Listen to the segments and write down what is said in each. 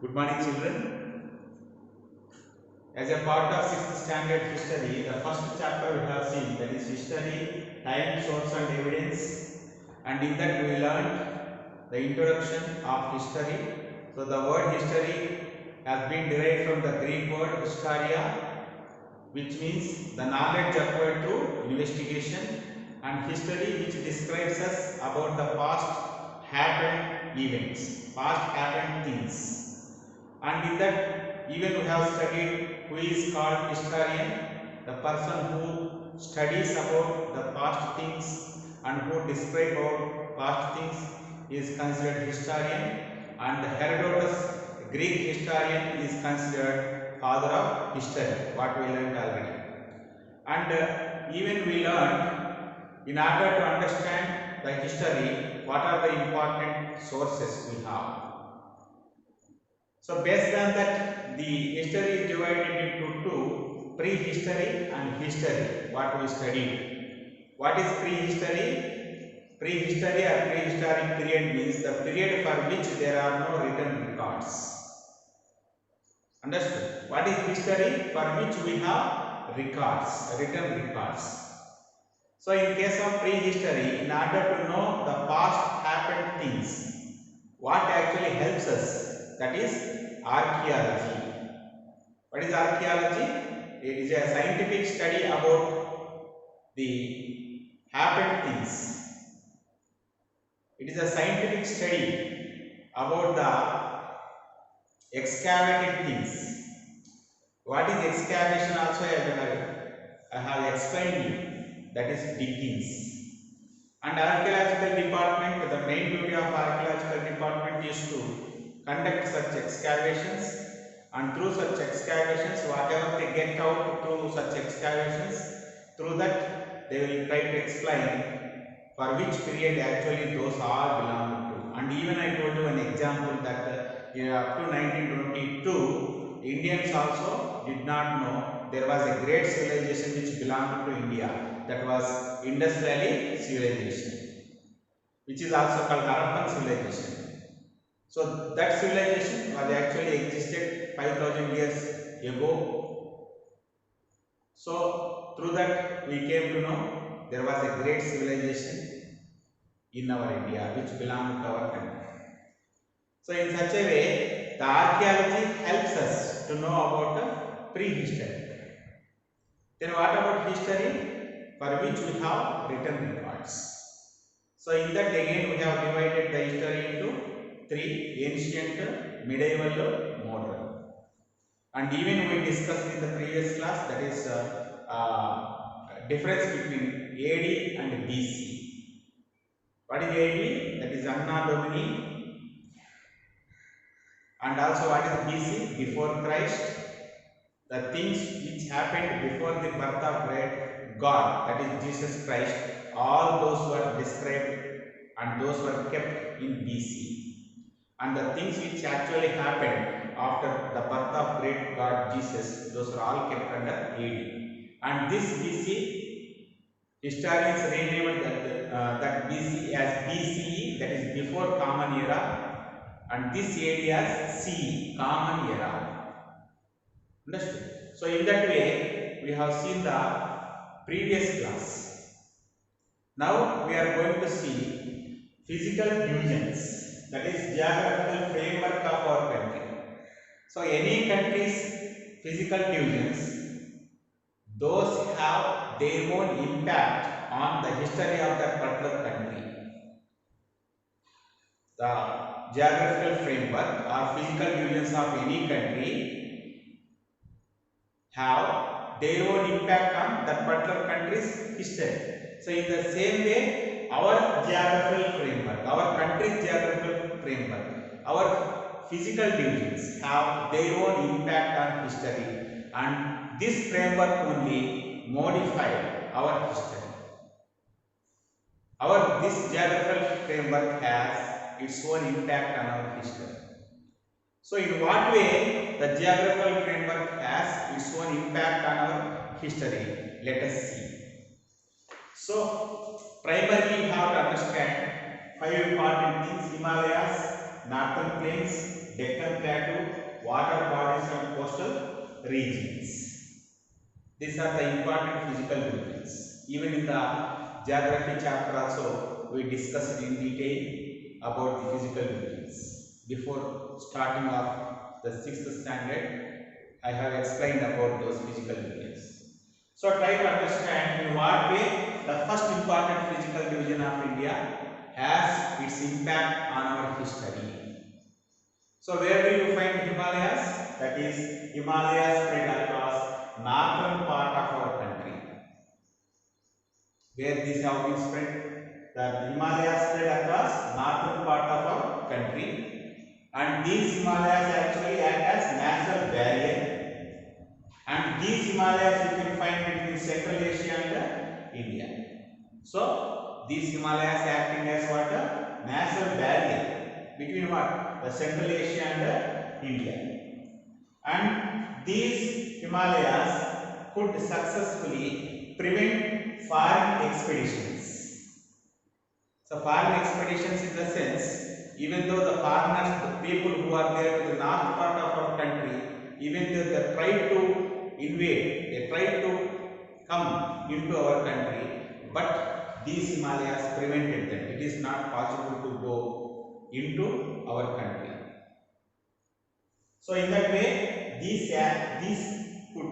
Good morning, children. As a part of 6th standard history, the first chapter we have seen, that is history, time, source and evidence. And in that we learned the introduction of history. So the word history has been derived from the Greek word historia, which means the knowledge acquired through investigation, and history which describes us about the past happened events, past happened things. And in that even we have studied who is called historian, the person who studies about the past things and who describe about past things is considered historian, and Herodotus, Greek historian, is considered father of history, what we learned already. And even we learned, in order to understand the history, what are the important sources we have. So based on that, the history is divided into two: prehistory and history, what we studied. What is prehistory? Prehistory or prehistoric period means the period for which there are no written records. Understood? What is history? For which we have records, written records. So in case of prehistory, in order to know the past happened things, what actually helps us? That is archaeology. What is archaeology? It is a scientific study about the happened things. It is a scientific study about the excavated things. What is excavation also I have explained you. That is diggings. And archaeological department, the main duty of archaeological department is to conduct such excavations, and through such excavations, whatever they get out through such excavations, through that they will try to explain for which period actually those all belong to. And even I told you an example that up to 1922, Indians also did not know there was a great civilization which belonged to India. That was Indus Valley civilization, which is also called Harappan civilization. So that civilization was actually existed 5000 years ago. So through that we came to know there was a great civilization in our India which belonged to our country. So in such a way, the archaeology helps us to know about the prehistory. Then what about history? For which we have written records. So in that again we have divided the history into three: ancient, medieval, modern. And even we discussed in the previous class, that is difference between AD and BC. What is AD? That is Anno Domini. And also what is BC? Before Christ. The things which happened before the birth of great God, that is Jesus Christ, all those were described and those were kept in BC. And the things which actually happened after the birth of great God Jesus, those are all kept under AD. And this BC, historians renamed that BC as BCE, that is before Common Era, and this area as CE, Common Era. Understood? So in that way, we have seen the previous class. Now we are going to see physical divisions, that is geographical framework of our country. So any country's physical divisions, those have their own impact on the history of that particular country. The geographical framework or physical divisions of any country have their own impact on that particular country's history. So in the same way, our geographical framework, our country's geographical framework, our physical divisions have their own impact on history, and this framework only modify our history. This geographical framework has its own impact on our history. So in what way the geographical framework has its own impact on our history? Let us see. So primarily you have to understand five important things: Himalayas, northern plains, Deccan Plateau, water bodies and coastal regions. These are the important physical regions. Even in the geography chapter also, we discussed in detail about the physical regions. Before starting off the 6th standard, I have explained about those physical regions. So try to understand in what way the first important physical division of India has its impact on our history. So where do you find Himalayas? That is, Himalayas spread across northern part of our country. Where these have been spread? The Himalayas spread across northern part of our country, and these Himalayas actually act as natural barrier. And these Himalayas you can find between Central Asia and India. So these Himalayas acting as what? A natural barrier between what? The Central Asia and India. And these Himalayas could successfully prevent foreign expeditions. So foreign expeditions in the sense, even though the foreigners, the people who are there to the north part of our country, even though they tried to invade, they tried to come into our country, but these Himalayas prevented them. It is not possible to go into our country. So in that way, these could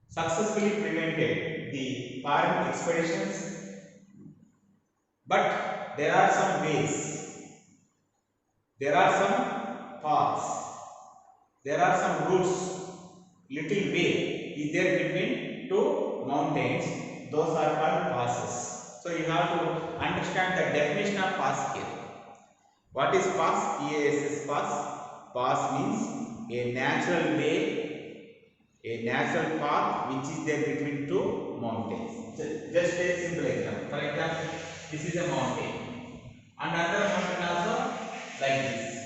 successfully prevented the foreign expeditions. But there are some ways, there are some paths, there are some routes, little way is there between two mountains. Those are called passes. So you have to understand the definition of pass here. What is pass? PASS pass. Pass means a natural way, a natural path which is there between two mountains. Just take simple example. For example, this is a mountain, and another mountain also like this.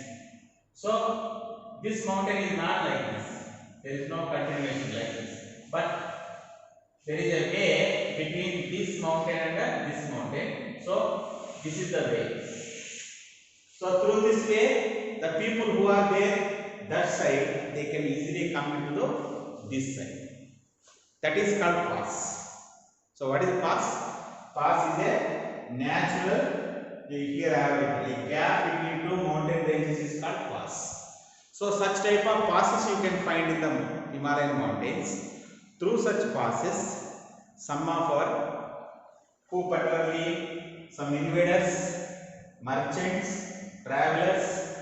So this mountain is not like this. There is no continuation like this, but there is a way between this mountain and this mountain. So this is the way. So through this way, the people who are there that side, they can easily come into this side. That is called pass. So what is pass? Pass is a natural, here I have a gap between two mountain ranges is called pass. So such type of passes you can find in the Himalayan mountains. Through such passes, some of our, who particularly some invaders, merchants, travelers,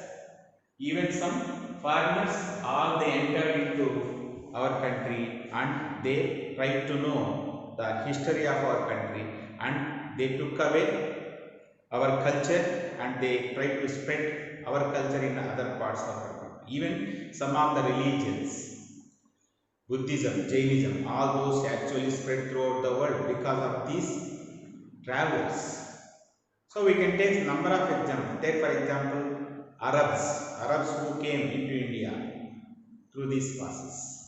even some foreigners, all they entered into our country and they tried to know the history of our country, and they took away our culture and they tried to spread our culture in other parts of our country. Even some of the religions, Buddhism, Jainism, all those actually spread throughout the world because of these travelers. So we can take number of examples. Take for example Arabs who came into India through these passes.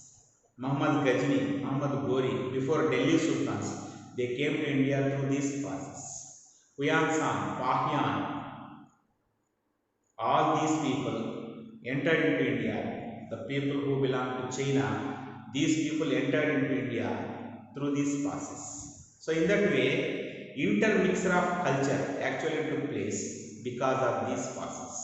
Muhammad Ghazni, Muhammad Ghori, before Delhi Sultans, they came to India through these passes. Huyan San, Pahyan, all these people entered into India. The people who belong to China, these people entered into India through these passes. So in that way, intermixture of culture actually took place because of these passes.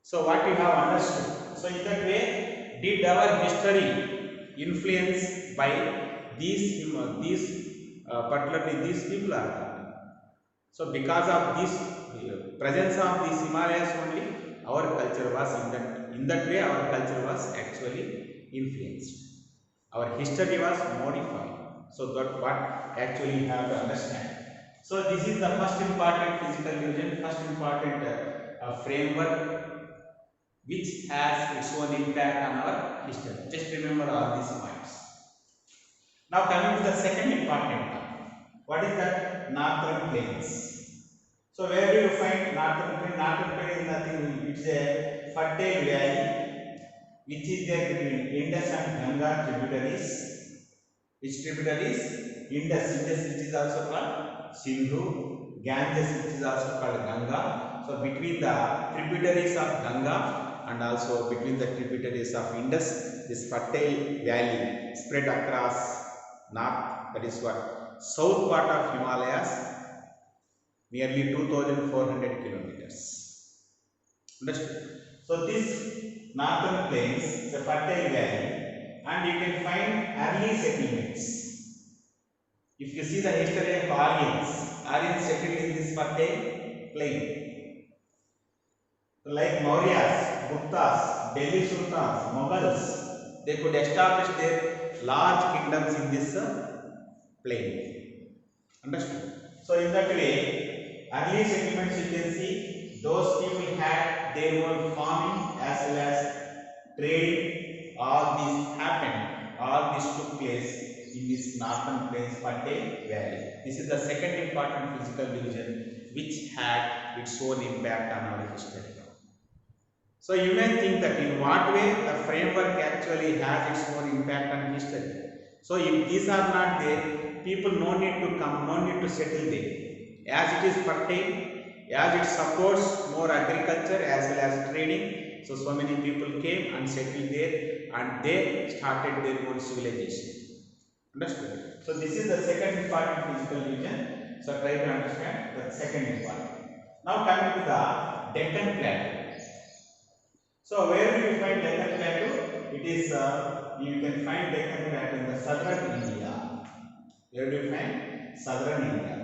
So what we have understood. So in that way, did our history influenced by these particularly these people are coming. So because of this presence of these Himalayas only, our culture was in that way our culture was actually influenced. Our history was modified. So that what actually you have to understand. So this is the first important physical division, first important framework which has its own impact on our history. Just remember all these points. Now coming to the second important one. What is that? Northern plains. So where do you find northern plain? Northern plain is nothing, it's a fertile valley which is there between Indus and Ganga tributaries. Which tributaries? Indus which is also called Sindhu, Ganges which is also called Ganga. So between the tributaries of Ganga and also between the tributaries of Indus, this fertile valley spread across north, that is what, south part of Himalayas, nearly 2400 kilometers. Understood? So this northern plains, the fertile valley, and you can find early settlements. If you see the history of Aryans settled in this fertile plain. Like Mauryas, Guptas, Delhi Sultans, Mughals, they could establish their large kingdoms in this plain. Understood? So in that way, early settlements you can see, those people had their own farming as well as trading. All these happened, all this took place in this northern plains fertile valley. This is the second important physical division which had its own impact on our history. So you may think that in what way the framework actually has its own impact on history. So if these are not there, people no need to come, no need to settle there. As it is fertile, as it supports more agriculture as well as trading, so many people came and settled there and they started their own civilization. Understood? So this is the second important physical division. So try to understand the second important. Now coming to the Deccan Plateau. So where do you find Deccan Plateau? It is you can find Deccan Plateau in the southern India. Where do you find? Southern India.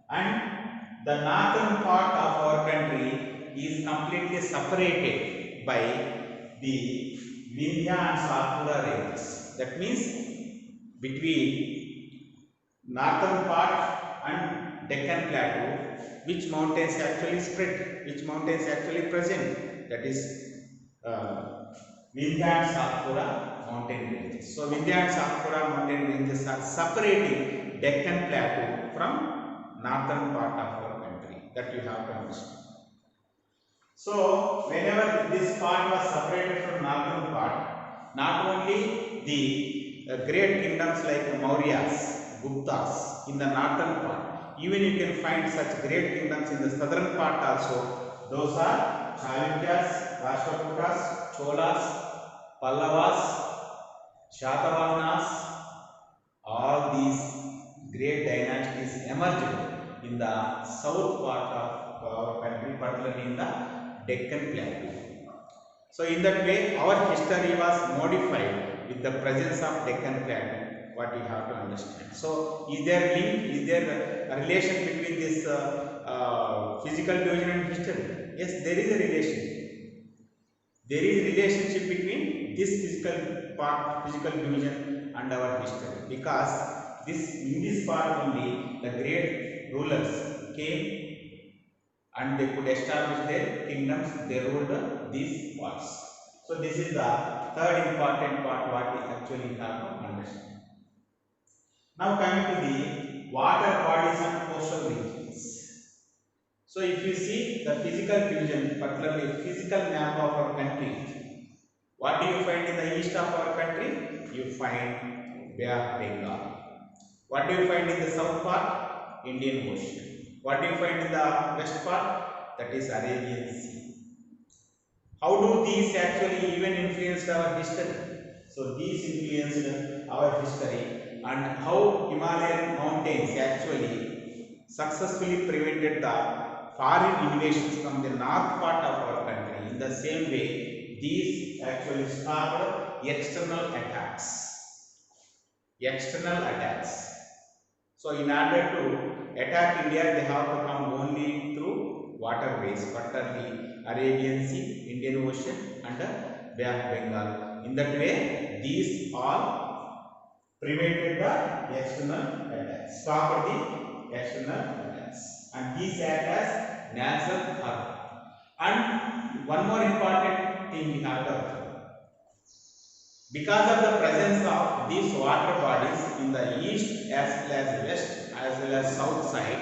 And the northern part of our country is completely separated by the Vindhya and Satpura ranges. That means between northern part and Deccan Plateau, which mountains actually spread, which mountains actually present, that is Vindhya and Satpura mountain ranges. So Vindhya and Satpura mountain ranges are separating Deccan Plateau from northern part of our country. That you have to understand. So whenever this part was separated from northern part, not only the great kingdoms like Mauryas, Guptas in the northern part, even you can find such great kingdoms in the southern part also. Those are Chalukyas, Rashtrakutas, Cholas, Pallavas, Shatavahanas. All these great dynasties emerged in the south part of our country, particularly in the Deccan Plateau. So in that way, our history was modified with the presence of Deccan Plateau. What you have to understand. So is there link? Is there a relation between this physical division and history? Yes, there is a relation. There is a relationship between this physical part, physical division, and our history, because in this part only the great rulers came and they could establish their kingdoms. They ruled these parts. So this is the third important part what we actually have to understand. Now coming to the water bodies and coastal regions. So if you see the physical division, particularly physical map of our country, what do you find in the east of our country? You find Bay of Bengal. What do you find in the south part? Indian Ocean. What do you find in the west part? That is Arabian Sea. How do these actually even influence our history? So these influenced our history, and how Himalayan mountains actually successfully prevented the foreign invasions from the north part of our country. In the same way, these actually stopped external attacks. External attacks. So in order to attack India, they have to come only through waterways, particularly Arabian Sea, Indian Ocean, and the Bay of Bengal. In that way, these all prevented the external attacks, stopped the external attacks, and these act as natural harbor. And one more important thing we have to observe. Because of the presence of these water bodies in the east as well as west as well as south side,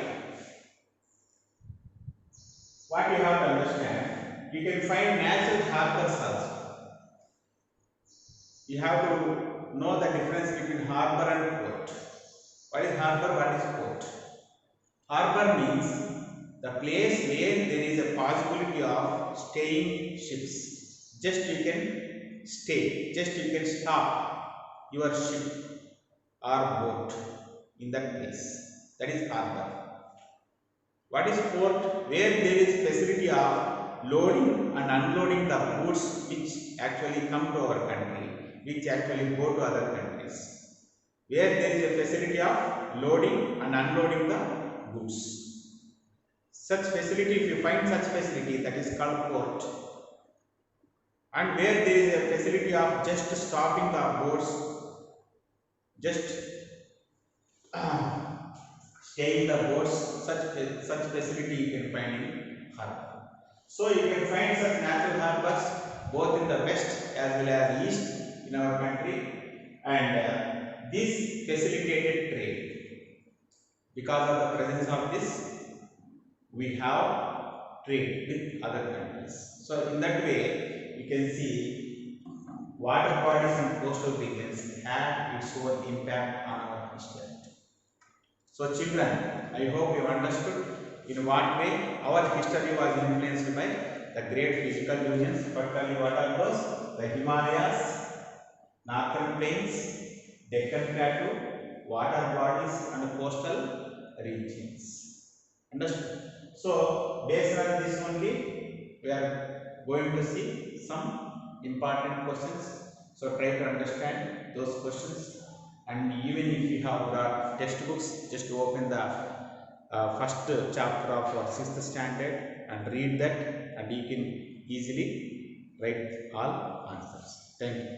what you have to understand, you can find natural harbors also. You have to know the difference between harbor and port. What is harbor? What is port? Harbor means the place where there is a possibility of staying ships. just you can stay, just you can stop your ship or boat in that place. That is harbor. What is port? Where there is facility of loading and unloading the goods which actually come to our country, which actually go to other countries. Where there is a facility of loading and unloading the goods. Such facility, if you find such facility, that is called port. And where there is a facility of just stopping the boats, just staying the boats, such facility you can find in harbor. So you can find such natural harbors both in the west as well as east in our country, and this facilitated trade. Because of the presence of this, we have trade with other countries. So in that way, you can see water bodies and coastal regions had its own impact on our history. So children, I hope you understood in what way our history was influenced by the great physical regions, particularly what are those? The Himalayas, Northern Plains, Deccan Plateau, water bodies and coastal regions. Understood? So based on this only, we are going to see some important questions. So try to understand those questions. And even if you have got textbooks, just open the first chapter of 6th standard and read that, and you can easily write all answers. Thank you.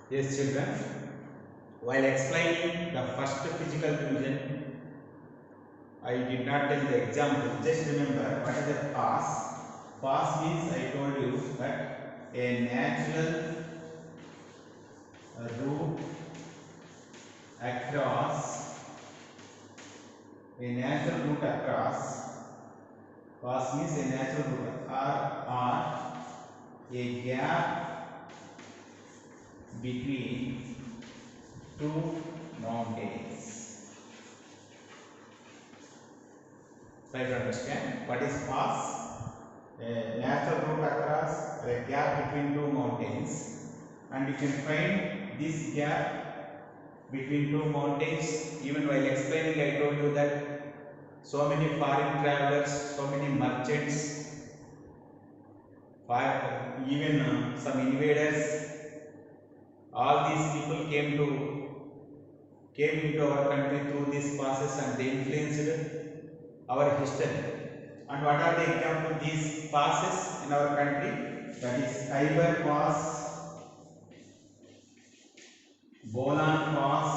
Yes, children, while explaining the first physical division, I did not tell the example. Just remember what is a pass. Pass means, I told you that a natural route across, a natural route across, pass means a natural route, or a gap between two mountains. Try to understand what is pass. A natural route across, or a gap between two mountains, and you can find this gap between two mountains. Even while explaining, I told you that so many foreign travelers, so many merchants, even some invaders, all these people came into our country through these passes, and they influenced our history. And what are the examples of these passes in our country? That is Khyber Pass, Bolan Pass,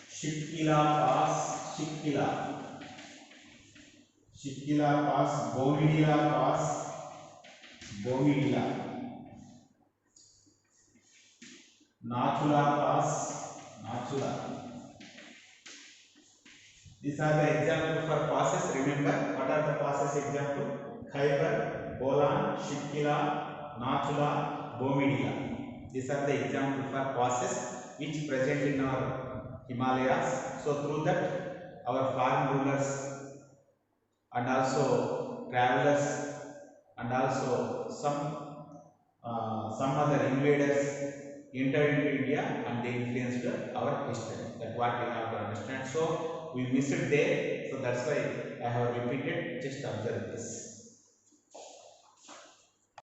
Shipkila Pass, Shipkila Pass, Bomidila Pass, Bomidila, Nachula Pass, Nachula. These are the examples for passes. Remember, what are the passes example? Khyber, Bolan, Shipkila, Nachula, Bomidila. These are the examples for passes which present in our Himalayas. So through that, our foreign rulers and also travelers and also some other invaders entered into India, and they influenced our history. That's what we have to understand. So we missed it there, so that's why I have repeated. Just observe this.